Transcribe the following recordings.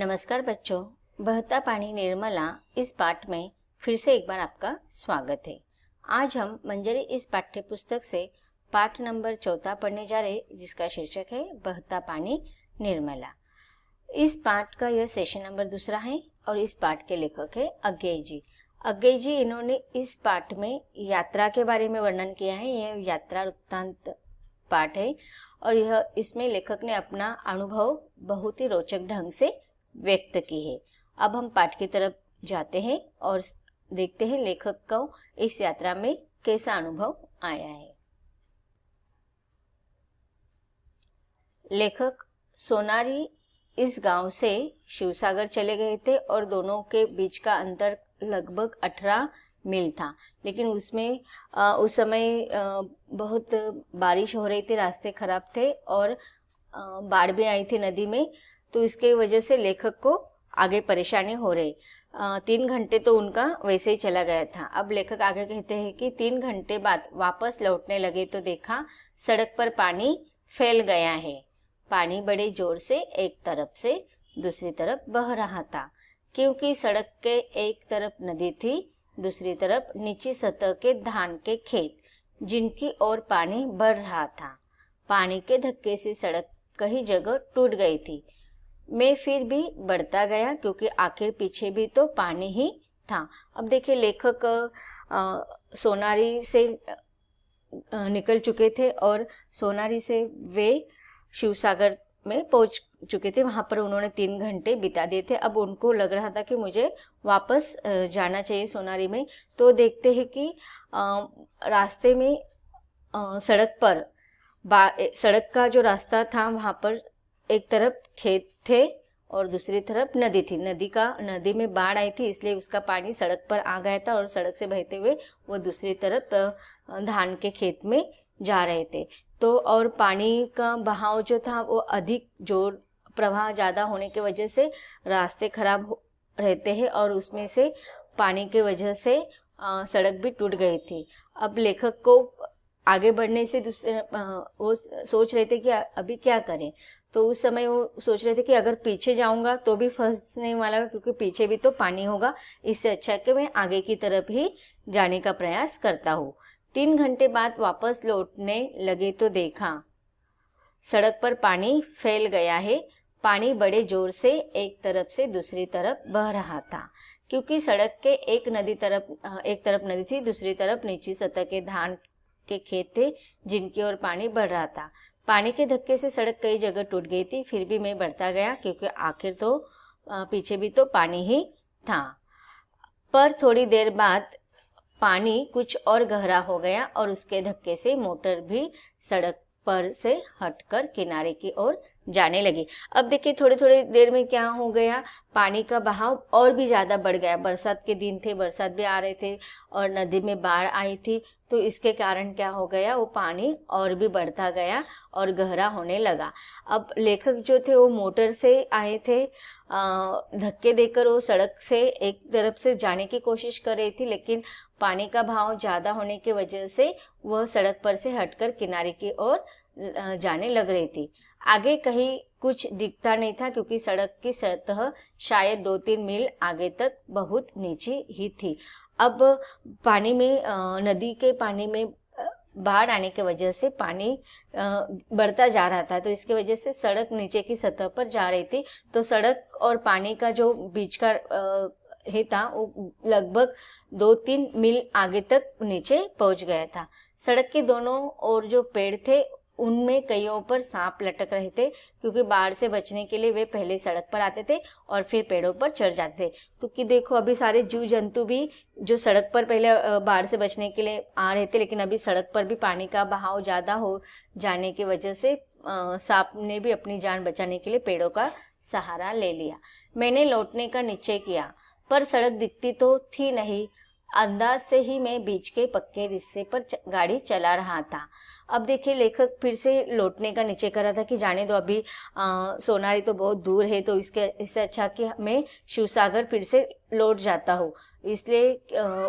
नमस्कार बच्चों, बहता पानी निर्मला इस पाठ में फिर से एक बार आपका स्वागत है। आज हम मंजरी इस पाठ्य पुस्तक से पाठ नंबर 14 पढ़ने जा रहे, जिसका शीर्षक है बहता पानी निर्मला। इस पाठ का यह सेशन नंबर 2 है और इस पाठ के लेखक है अज्ञेय जी। अज्ञेय जी इन्होंने इस पाठ में यात्रा के बारे में वर्णन किया है। यह यात्रा वृत्तांत पाठ है और यह इसमें लेखक ने अपना अनुभव बहुत ही रोचक ढंग से व्यक्त की है। अब हम पाठ की तरफ जाते हैं और देखते हैं लेखक को इस यात्रा में कैसा अनुभव आया है। लेखक सोनारी इस गांव से शिवसागर चले गए थे और दोनों के बीच का अंतर लगभग 18 मील था, लेकिन उसमें उस समय बहुत बारिश हो रही थी, रास्ते खराब थे और बाढ़ भी आई थी नदी में, तो इसके वजह से लेखक को आगे परेशानी हो रही। 3 घंटे तो उनका वैसे ही चला गया था। अब लेखक आगे कहते हैं कि 3 घंटे बाद वापस लौटने लगे तो देखा सड़क पर पानी फैल गया है। पानी बड़े जोर से एक तरफ से दूसरी तरफ बह रहा था, क्योंकि सड़क के एक तरफ नदी थी, दूसरी तरफ नीची सतह के धान के खेत, जिनकी ओर पानी बढ़ रहा था। पानी के धक्के से सड़क कई जगह टूट गई थी। मैं फिर भी बढ़ता गया, क्योंकि आखिर पीछे भी तो पानी ही था। अब देखिए, लेखक सोनारी से निकल चुके थे और सोनारी से वे शिवसागर में पहुंच चुके थे। वहां पर उन्होंने 3 घंटे बिता दिए थे। अब उनको लग रहा था कि मुझे वापस जाना चाहिए सोनारी में। तो देखते हैं कि रास्ते में सड़क पर सड़क का जो रास्ता था, वहां पर एक तरफ खेत थे और दूसरी तरफ नदी थी। नदी में बाढ़ आई थी, इसलिए उसका पानी सड़क पर आ गया था और सड़क से बहते हुए वो दूसरी तरफ धान के खेत में जा रहे थे। तो और पानी का बहाव जो था वो अधिक जोर, प्रवाह ज़्यादा होने की वजह से रास्ते खराब रहते हैं और उसमें से पानी के वजह से सड़क भी टूट गई थी। अब लेखक को आगे बढ़ने से वो सोच रहे थे कि अभी क्या करें। तो उस समय वो सोच रहे थे कि अगर पीछे जाऊंगा तो भी फंसने वाला है, क्योंकि पीछे भी तो पानी होगा। इससे अच्छा कि मैं आगे की तरफ ही जाने का प्रयास करता हूँ। 3 घंटे बाद वापस लौटने लगे तो देखा सड़क पर पानी फैल गया है। पानी बड़े जोर से एक तरफ से दूसरी तरफ बह रहा था, क्योंकि सड़क के एक तरफ नदी थी, दूसरी तरफ नीची सतह के धान के खेत थे, जिनकी ओर पानी बढ़ रहा था। पानी के धक्के से सड़क कई जगह टूट गई थी। फिर भी मैं बढ़ता गया, क्योंकि आखिर तो पीछे भी तो पानी ही था। पर थोड़ी देर बाद पानी कुछ और गहरा हो गया और उसके धक्के से मोटर भी सड़क पर से हटकर किनारे की ओर जाने लगी। अब देखिए, थोड़ी थोड़ी देर में क्या हो गया, पानी का बहाव और भी ज़्यादा बढ़ गया। बरसात के दिन थे, बरसात भी आ रहे थे और नदी में बाढ़ आई थी, तो इसके कारण क्या हो गया, वो पानी और भी बढ़ता गया और गहरा होने लगा। अब लेखक जो थे वो मोटर से आए थे, धक्के देकर वो सड़क से एक तरफ से जाने की कोशिश कर रही थी, लेकिन पानी का बहाव ज़्यादा होने की वजह से वह सड़क पर से हटकर किनारे की ओर जाने लग रही थी। आगे कहीं कुछ दिखता नहीं था, क्योंकि सड़क की सतह शायद 2-3 मील आगे तक बहुत नीचे ही थी। अब पानी में नदी के पानी में बाढ़ आने की वजह से पानी बढ़ता जा रहा था, तो इसके वजह से सड़क नीचे की सतह पर जा रही थी। तो सड़क और पानी का जो बीच का ही था, वो लगभग 2-3 मील आगे तक नीचे पहुंच गया था। सड़क के दोनों ओर जो पेड़ थे, उनमें कईयों पर सांप लटक रहे थे, क्योंकि बाढ़ से बचने के लिए वे पहले सड़क पर आते थे और फिर पेड़ों पर चढ़ जाते थे। तो कि देखो, अभी सारे जीव जंतु भी जो सड़क पर पहले बाढ़ से बचने के लिए आ रहे थे, लेकिन अभी सड़क पर भी पानी का बहाव ज़्यादा हो जाने की वजह से सांप ने भी अपनी जान बचाने के लिए पेड़ों का सहारा ले लिया। मैंने लौटने का निश्चय किया, पर सड़क दिखती तो थी नहीं। अंदाज से ही मैं बीच के पक्के हिस्से पर गाड़ी चला रहा था। अब देखिए, लेखक फिर से लौटने का निश्चय कर रहा था कि जाने दो, अभी सोनारी तो बहुत दूर है, तो इससे अच्छा कि मैं शिवसागर फिर से लौट जाता हूँ। इसलिए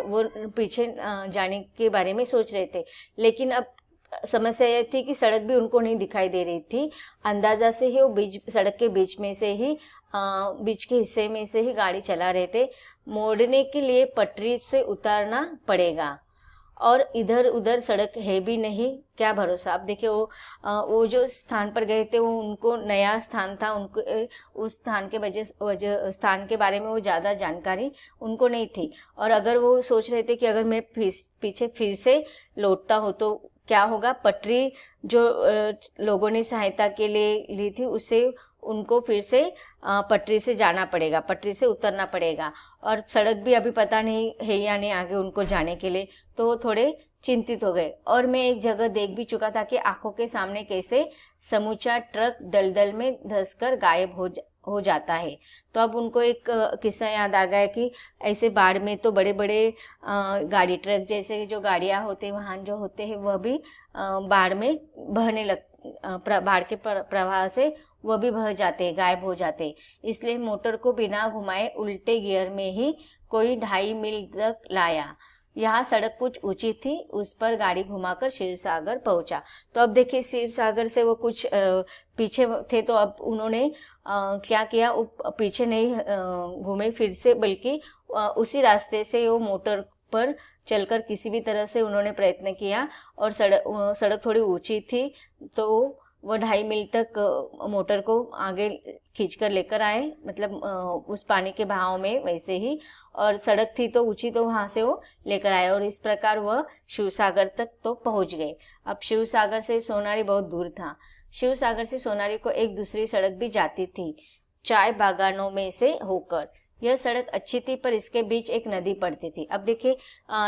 वो पीछे जाने के बारे में सोच रहे थे। लेकिन अब समस्या यह थी कि सड़क भी उनको नहीं दिखाई दे रही थी। अंदाजा से ही वो सड़क के बीच में से ही बीच के हिस्से में से ही गाड़ी चला रहे थे। मोड़ने के लिए पटरी से उतारना पड़ेगा और इधर उधर सड़क है भी नहीं, क्या भरोसा। अब देखिए वो जो स्थान पर गए थे वो उनको नया स्थान था, उनको उस स्थान के स्थान के बारे में वो ज़्यादा जानकारी उनको नहीं थी। और अगर वो सोच रहे थे कि अगर मैं पीछे फिर से लौटता हूँ तो क्या होगा, पटरी जो लोगों ने सहायता के लिए ली थी उससे उनको फिर से पटरी से जाना पड़ेगा, पटरी से उतरना पड़ेगा, और सड़क भी अभी पता नहीं है या नहीं आगे उनको जाने के लिए। तो वो थोड़े चिंतित हो गए। और मैं एक जगह देख भी चुका था कि आंखों के सामने कैसे समूचा ट्रक दलदल में धंसकर गायब हो जाता है। तो अब उनको एक किस्सा याद आ गया कि ऐसे बाढ़ में तो बड़े बड़े गाड़ी, ट्रक जैसे जो गाड़ियाँ होते, वाहन जो होते हैं वह भी बाढ़ में बाढ़ के प्रवाह से वह भी बह जाते, गायब हो जाते। इसलिए मोटर को बिना घुमाए उल्टे गियर में ही कोई 2.5 मील तक लाया। यहाँ सड़क कुछ ऊंची थी, उस पर गाड़ी घुमाकर क्षीरसागर पहुंचा। तो अब देखिए क्षीरसागर से वो कुछ पीछे थे, तो अब उन्होंने क्या किया, वो पीछे नहीं घूमे फिर से, बल्कि उसी रास्ते से वो मोटर पर चलकर किसी भी तरह से उन्होंने प्रयत्न किया। और सड़क थोड़ी ऊंची थी तो वो 2.5 मील तक मोटर को आगे खींचकर लेकर आए, मतलब उस पानी के बहाव में वैसे ही। और सड़क थी तो ऊंची, तो वहाँ से वो लेकर आए और इस प्रकार वह शिवसागर तक तो पहुँच गए। अब शिवसागर से सोनारी बहुत दूर था। शिवसागर से सोनारी को एक दूसरी सड़क भी जाती थी, चाय बागानों में से होकर। यह सड़क अच्छी थी पर इसके बीच एक नदी पड़ती थी। अब देखिए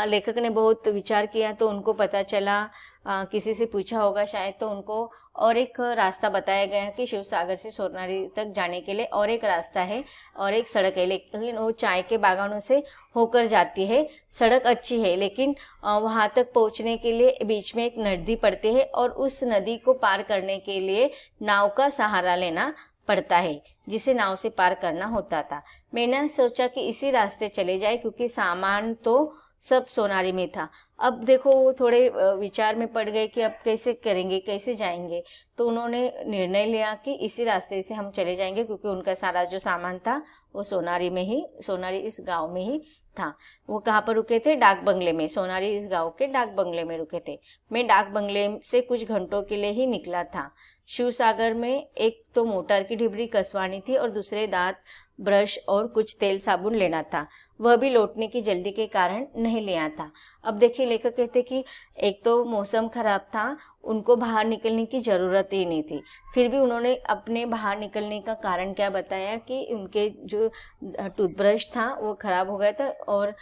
लेखक ने बहुत विचार किया तो उनको पता चला, किसी से पूछा होगा शायद, तो उनको और एक रास्ता बताया गया कि शिवसागर से सोनारी तक जाने के लिए और एक रास्ता है और एक सड़क है, लेकिन वो चाय के बागानों से होकर जाती है। सड़क अच्छी है लेकिन वहाँ तक पहुँचने के लिए बीच में एक नदी पड़ती है और उस नदी को पार करने के लिए नाव का सहारा लेना पड़ता है, जिसे नाव से पार करना होता था। मैंने सोचा कि इसी रास्ते चले जाए क्योंकि सामान तो सब सोनारी में था। अब देखो वो थोड़े विचार में पड़ गए कि अब कैसे करेंगे, कैसे जाएंगे। तो उन्होंने निर्णय लिया कि इसी रास्ते से हम चले जाएंगे क्योंकि उनका सारा जो सामान था वो सोनारी इस गांव में ही था। वो कहाँ पर रुके थे? डाक बंगले में। सोनारी इस गांव के डाक बंगले में रुके थे। मैं डाक बंगले से कुछ घंटों के लिए ही निकला था। शिवसागर में एक तो मोटर की डिबरी कसवानी थी और दूसरे दांत, ब्रश और कुछ तेल साबुन लेना था। वह भी लौटने की जल्दी के कारण नहीं लिया था। अब देखिए लेखक कहते कि एक तो मौसम खराब था, उनको बाहर निकलने की ज़रूरत ही नहीं थी, फिर भी उन्होंने अपने बाहर निकलने का कारण क्या बताया कि उनके जो टूथब्रश था वो ख़राब हो गया था और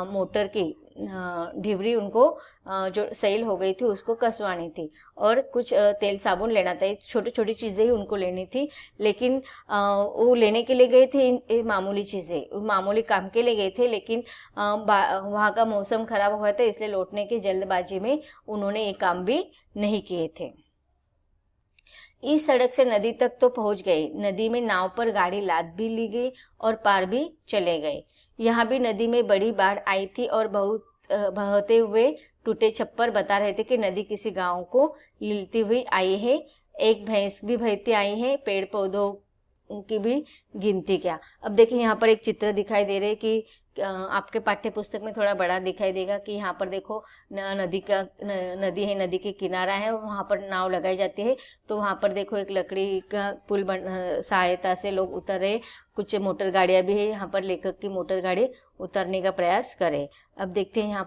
मोटर की डिबरी उनको जो सेल हो गई थी उसको कसवानी थी और कुछ तेल साबुन लेना था। छोटी छोटी चीज़ें ही उनको लेनी थी, लेकिन वो लेने के लिए गए थे मामूली चीज़ें, मामूली काम के लिए गए थे, लेकिन वहाँ का मौसम ख़राब हुआ था इसलिए लौटने की जल्दबाजी में उन्होंने ये काम भी नहीं किए थे। इस सड़क से नदी तक तो पहुंच गए। नदी में नाव पर गाड़ी लाद भी ली गई और पार भी चले गए। यहाँ भी नदी में बड़ी बाढ़ आई थी और बहुत बहते हुए टूटे छप्पर बता रहे थे कि नदी किसी गांव को लिलती हुई आई है। एक भैंस भी बहती आई है, पेड़ पौधों की भी गिनती क्या। अब देखिए यहाँ पर एक चित्र दिखाई दे रहे कि आपके पाठ्य पुस्तक में थोड़ा बड़ा दिखाई देगा कि यहाँ पर देखो नदी है, नदी के किनारा है और वहाँ पर नाव लगाई जाती है। तो वहाँ पर देखो एक लकड़ी का पुल सहायता से लोग उतर रहे। कुछ मोटर गाड़ियाँ भी है, यहाँ पर लेखक की मोटर गाड़ी उतरने का प्रयास करे। अब देखते हैं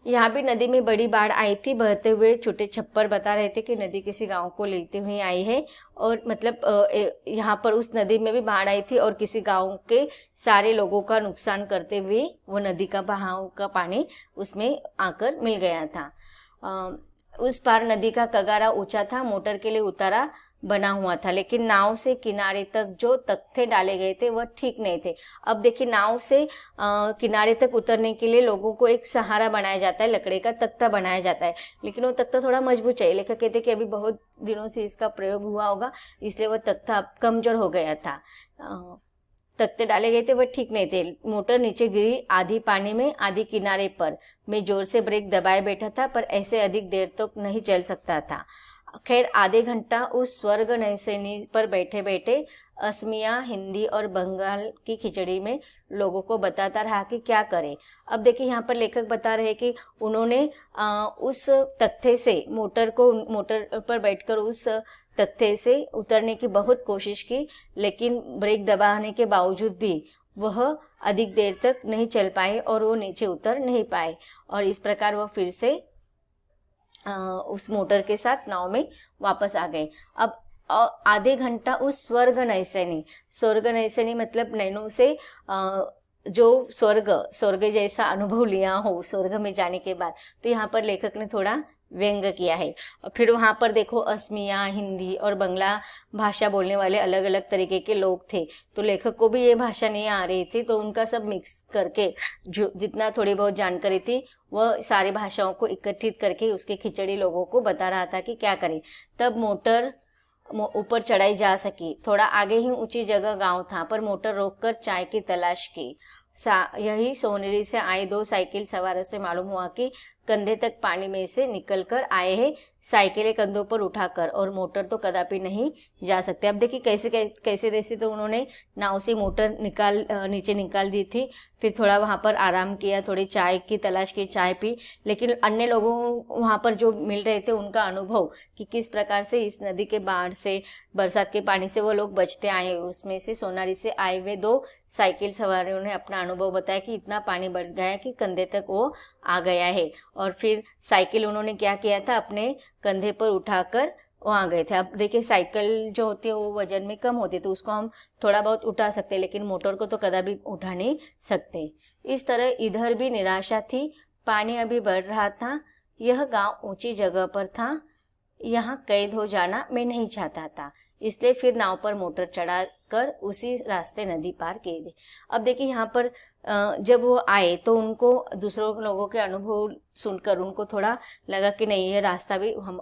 यहाँ भी नदी में बड़ी बाढ़ आई थी। बहते हुए छोटे छप्पर बता रहे थे कि नदी किसी गांव को लेते हुए आई है और मतलब यहाँ पर उस नदी में भी बाढ़ आई थी और किसी गांव के सारे लोगों का नुकसान करते हुए वो नदी का बहाव का पानी उसमें आकर मिल गया था। उस पार नदी का कगारा ऊंचा था, मोटर के लिए उतारा बना हुआ था, लेकिन नाव से किनारे तक जो तख्ते डाले गए थे वह ठीक नहीं थे। अब देखिए नाव से किनारे तक उतरने के लिए लोगों को एक सहारा बनाया जाता है, लकड़ी का तख्ता बनाया जाता है, लेकिन वो तख्ता थोड़ा मजबूत चाहिए। लेखक कहते कि अभी बहुत दिनों से इसका प्रयोग हुआ होगा इसलिए वह तख्ता कमजोर हो गया था। तख्ते डाले गए थे वह ठीक नहीं थे। मोटर नीचे गिरी, आधी पानी में आधी किनारे पर। मैं जोर से ब्रेक दबाए बैठा था, पर ऐसे अधिक देर तक नहीं चल सकता था। खैर आधे घंटा उस स्वर्ग नैसैनी पर बैठे बैठे असमिया, हिंदी और बंगाल की खिचड़ी में लोगों को बताता रहा कि क्या करें। अब देखिए यहाँ पर लेखक बता रहे कि उन्होंने उस तख्ते से मोटर पर बैठकर उस तख्ते से उतरने की बहुत कोशिश की, लेकिन ब्रेक दबाने के बावजूद भी वह अधिक देर तक नहीं चल पाए और वो नीचे उतर नहीं पाए, और इस प्रकार वह फिर से उस मोटर के साथ नाव में वापस आ गए। अब आधे घंटा उस स्वर्ग नैसैनी मतलब नैनों से जो स्वर्ग जैसा अनुभव लिया हो स्वर्ग में जाने के बाद, तो यहाँ पर लेखक ने थोड़ा व्यंग किया है। फिर वहाँ पर देखो असमिया, हिंदी और बंगला भाषा बोलने वाले अलग अलग तरीके के लोग थे, तो लेखक को भी ये भाषा नहीं आ रही थी, तो उनका सब मिक्स करके जो जितना थोड़ी बहुत जानकारी थी वह सारी भाषाओं को इकट्ठित करके उसके खिचड़ी लोगों को बता रहा था कि क्या करें। तब मोटर ऊपर चढ़ाई जा सकी। थोड़ा आगे ही ऊंची जगह गांव था, पर मोटर रोककर चाय की तलाश की। यही सोनेरी से आए 2 साइकिल सवारों से मालूम हुआ कि कंधे तक पानी में से निकलकर आए हैं, साइकिलें कंधों पर उठाकर, और मोटर तो कदापि नहीं जा सकते। अब देखिए कैसे तो उन्होंने नाव से मोटर नीचे निकाल दी थी। फिर थोड़ा वहाँ पर आराम किया, थोड़ी चाय की तलाश की, चाय पी, लेकिन अन्य लोगों वहाँ पर जो मिल रहे थे उनका अनुभव कि किस प्रकार से इस नदी के बाढ़ से, बरसात के पानी से वो लोग बचते आए। उसमें से सोनारी से आए हुए 2 साइकिल सवारों ने अपना अनुभव बताया कि इतना पानी बढ़ गया कि कंधे तक वो आ गया है, और फिर साइकिल उन्होंने क्या किया था, अपने कंधे पर उठाकर वहाँ गए थे। अब देखिए साइकिल जो होती है वो वजन में कम होती है, तो उसको हम थोड़ा बहुत उठा सकते हैं, लेकिन मोटर को तो कदा भी उठा नहीं सकते। इस तरह इधर भी निराशा थी। पानी अभी बढ़ रहा था। यह गांव ऊंची जगह पर था। यहाँ कैद हो जाना मैं नहीं चाहता था, इसलिए फिर नाव पर मोटर चढ़ाकर उसी रास्ते नदी पार किए थे। अब देखिए यहाँ पर जब वो आए तो उनको दूसरों लोगों के अनुभव सुनकर उनको थोड़ा लगा कि नहीं, ये रास्ता भी हम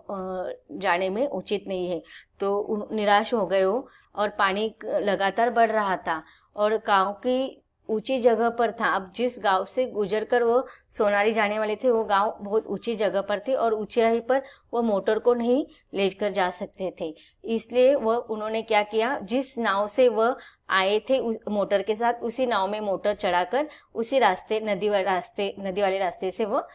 जाने में उचित नहीं है, तो निराश हो गए हो। और पानी लगातार बढ़ रहा था और गांव की ऊंची जगह पर था। अब जिस गांव से गुजरकर वो सोनारी जाने वाले थे वो गांव बहुत ऊंची जगह पर थे, और ऊंचाई पर वो मोटर को नहीं लेकर जा सकते थे। इसलिए वह उन्होंने क्या किया, जिस नाव से वह आए थे मोटर के साथ, उसी नाव में मोटर चढ़ाकर उसी रास्ते नदी वाले रास्ते से वह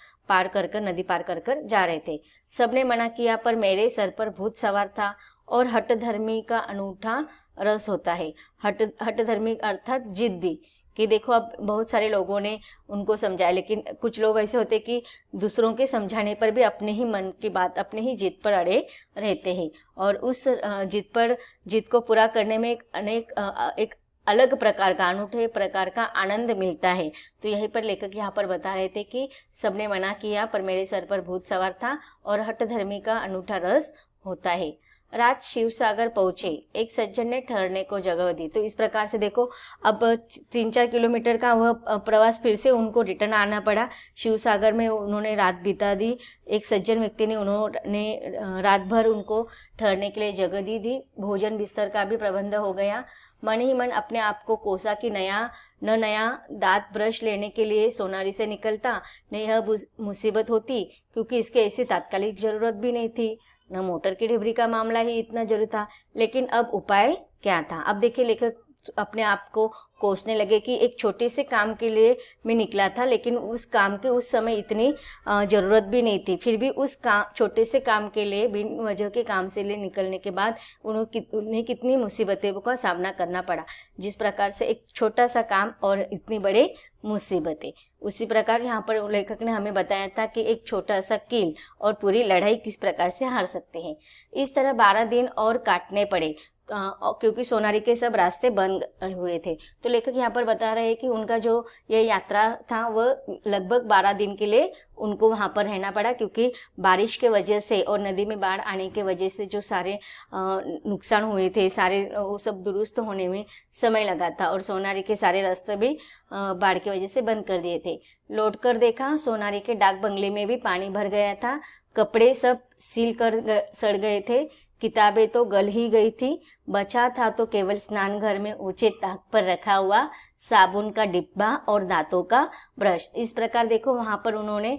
नदी पार कर जा रहे थे। सबने मना किया, पर मेरे सर पर भूत सवार था और हठधर्मी का अनूठा रस होता है। हठधर्मी अर्थात जिद्दी, कि देखो अब बहुत सारे लोगों ने उनको समझाया, लेकिन कुछ लोग ऐसे होते कि दूसरों के समझाने पर भी अपने ही मन की बात, अपने ही जिद पर अड़े रहते हैं, और उस जिद को पूरा करने में एक अलग प्रकार का, अनूठे प्रकार का आनंद मिलता है। तो यहीं पर लेखक यहाँ पर बता रहे थे कि सबने मना किया, पर मेरे सर पर भूत सवार था और हठधर्मी का अनूठा रस होता है। रात शिवसागर पहुंचे। एक सज्जन ने ठहरने को जगह दी। तो इस प्रकार से देखो अब 3-4 किलोमीटर का वह प्रवास फिर से उनको रिटर्न आना पड़ा। शिवसागर में उन्होंने रात बिता दी। एक सज्जन व्यक्ति ने उन्होंने रात भर उनको ठहरने के लिए जगह दी थी। भोजन बिस्तर का भी प्रबंध हो गया। मन ही मन अपने आप को कोसा कि नया दांत ब्रश लेने के लिए सोनारी से निकलता, न यह मुसीबत होती, क्योंकि इसकी ऐसी तात्कालिक जरूरत भी नहीं थी, न मोटर की डिबरी का मामला ही इतना जरूरी था। लेकिन अब उपाय क्या था? अब देखिए लेखक अपने आप को कोसने लगे कि एक छोटे से काम के लिए मैं निकला था, लेकिन उस काम के उस समय इतनी ज़रूरत भी नहीं थी। फिर भी उस छोटे से काम के लिए, बिन वजह के काम से लिए निकलने के बाद उन्हें कितनी मुसीबतों का सामना करना पड़ा। जिस प्रकार से एक छोटा सा काम और इतनी बड़े मुसीबतें, उसी प्रकार यहाँ पर लेखक ने हमें बताया था कि एक छोटा सा कील और पूरी लड़ाई किस प्रकार से हार सकते हैं। इस तरह 12 दिन और काटने पड़े, क्योंकि सोनारी के सब रास्ते बंद हुए थे। तो लेखक यहाँ पर बता रहे हैं कि उनका जो ये यात्रा था वह लगभग 12 दिन के लिए उनको वहाँ पर रहना पड़ा, क्योंकि बारिश के वजह से और नदी में बाढ़ आने के वजह से जो सारे नुकसान हुए थे, सारे वो सब दुरुस्त होने में समय लगा था, और सोनारी के सारे रास्ते भी बाढ़ की वजह से बंद कर दिए थे। लौट कर देखा, सोनारी के डाक बंगले में भी पानी भर गया था। कपड़े सब सील कर सड़ गए थे। किताबें तो गल ही गई थी, बचा था तो केवल स्नान घर में ऊंचे ताक पर रखा हुआ साबुन का डिब्बा और दांतों का ब्रश। इस प्रकार देखो वहां पर उन्होंने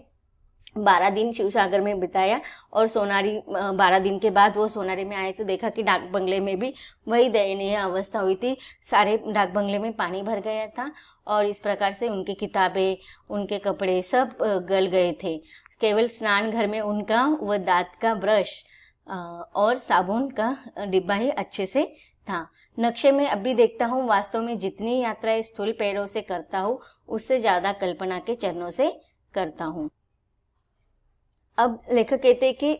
12 दिन शिवसागर में बिताया और सोनारी 12 दिन के बाद वो सोनारी में आए तो देखा कि डाक बंगले में भी वही दयनीय अवस्था हुई थी, सारे डाक बंगले में पानी भर गया था और इस प्रकार से उनकी किताबें, उनके कपड़े सब गल गए थे। केवल स्नान घर में उनका वह दांत का ब्रश और साबुन का डिब्बा ही अच्छे से था। नक्शे में अभी देखता हूँ, वास्तव में जितनी यात्राएं स्थूल पैरों से करता हूँ उससे ज़्यादा कल्पना के चरणों से करता हूँ। अब लेखक कहते हैं कि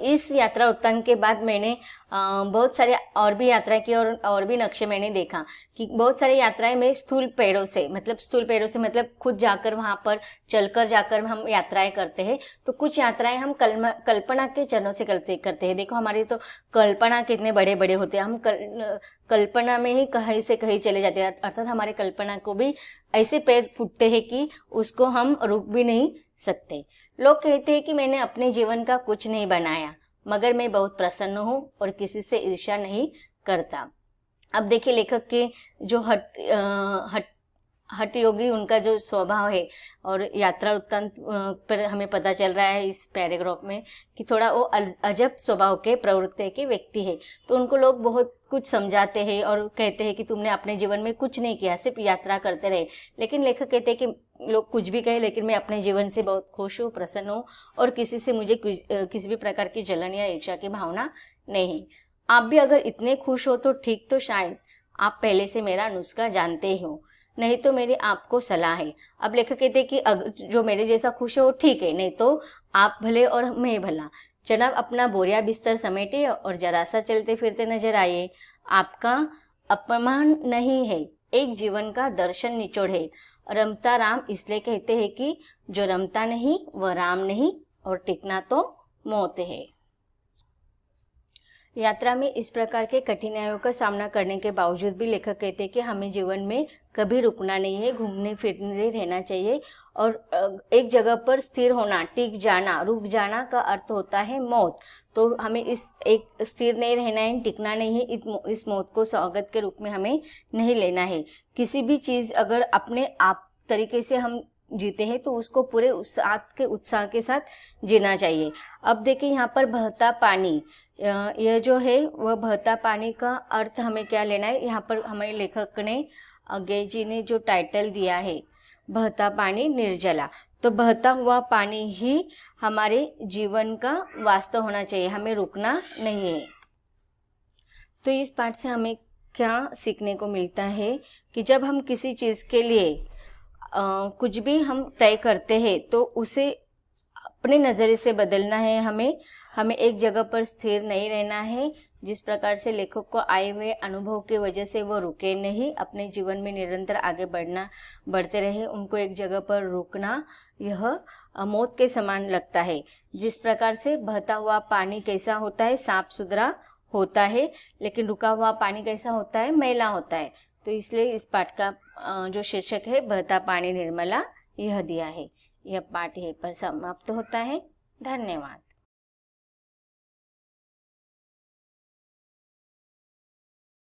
इस यात्रा वृत्तांत के बाद मैंने बहुत सारे और भी यात्राएं की और भी नक्शे मैंने देखा कि बहुत सारी यात्राएं में स्थूल पैरों से मतलब खुद जाकर वहां पर चलकर जाकर हम यात्राएं करते हैं। तो कुछ यात्राएं हम कल्पना के चरणों से करते हैं। देखो हमारी तो कल्पना कितने बड़े बड़े होते हैं, हम कल्पना में ही कहीं से कहीं चले जाते हैं, अर्थात हमारे कल्पना को भी ऐसे पैर फूटते हैं कि उसको हम रुक भी नहीं सकते। लोग कहते हैं कि मैंने अपने जीवन का कुछ नहीं बनाया, मगर मैं बहुत प्रसन्न हूँ और किसी से ईर्ष्या नहीं करता। अब देखिए लेखक के जो हठ योगी उनका जो स्वभाव है और यात्रा वृत्तांत पर हमें पता चल रहा है इस पैराग्राफ में कि थोड़ा वो अजब स्वभाव के प्रवृत्ति के व्यक्ति है। तो उनको लोग बहुत कुछ समझाते हैं और कहते हैं कि तुमने अपने जीवन में कुछ नहीं किया, सिर्फ यात्रा करते रहे। लेकिन लेखक कहते हैं कि लोग कुछ भी कहे, लेकिन मैं अपने जीवन से बहुत खुश हूँ, प्रसन्न हूँ और किसी से मुझे किसी भी प्रकार की जलन या ईर्ष्या की भावना नहीं। आप भी अगर इतने खुश हो तो ठीक, तो शायद आप पहले से मेरा नुस्खा जानते ही हो, नहीं तो मेरी आपको सलाह है। अब लेखक कहते हैं कि अगर जो मेरे जैसा खुश है वो ठीक है, नहीं तो आप भले और मैं भला। जनाब अपना बोरिया बिस्तर समेटे और जरा सा चलते फिरते नजर आइए। आपका अपमान नहीं है, एक जीवन का दर्शन निचोड़ है। रमता राम इसलिए कहते हैं कि जो रमता नहीं वह राम नहीं और टिकना तो मौत है। यात्रा में इस प्रकार के कठिनाइयों का सामना करने के बावजूद भी लेखक कहते हैं कि हमें जीवन में कभी रुकना नहीं है, घूमने फिरने रहना चाहिए और एक जगह पर स्थिर होना, टिक जाना, रुक जाना का अर्थ होता है मौत। तो हमें इस एक स्थिर नहीं रहना है, टिकना नहीं है, इस मौत को स्वागत के रूप में हमें नहीं लेना है। किसी भी चीज़ अगर अपने आप तरीके से हम जीते हैं तो उसको पूरे उत्साह के साथ जीना चाहिए। अब देखिए यहाँ पर बहता पानी, यह जो है वह बहता पानी का अर्थ हमें क्या लेना है। यहाँ पर हमें लेखक ने अज्ञे जी ने जो टाइटल दिया है बहता पानी निर्जला, तो बहता हुआ पानी ही हमारे जीवन का वास्तव होना चाहिए, हमें रुकना नहीं है। तो इस पाठ से हमें क्या सीखने को मिलता है कि जब हम किसी चीज़ के लिए कुछ भी हम तय करते हैं तो उसे अपने नज़रिए से बदलना है। हमें एक जगह पर स्थिर नहीं रहना है। जिस प्रकार से लेखक को आए हुए अनुभव की वजह से वो रुके नहीं, अपने जीवन में निरंतर आगे बढ़ते रहे। उनको एक जगह पर रुकना यह मौत के समान लगता है। जिस प्रकार से बहता हुआ पानी कैसा होता है, साफ सुथरा होता है, लेकिन रुका हुआ पानी कैसा होता है, मैला होता है। तो इसलिए इस पाठ का जो शीर्षक है बहता पानी निर्मला, यह दिया है। यह पाठ यहीं पर समाप्त होता है। धन्यवाद।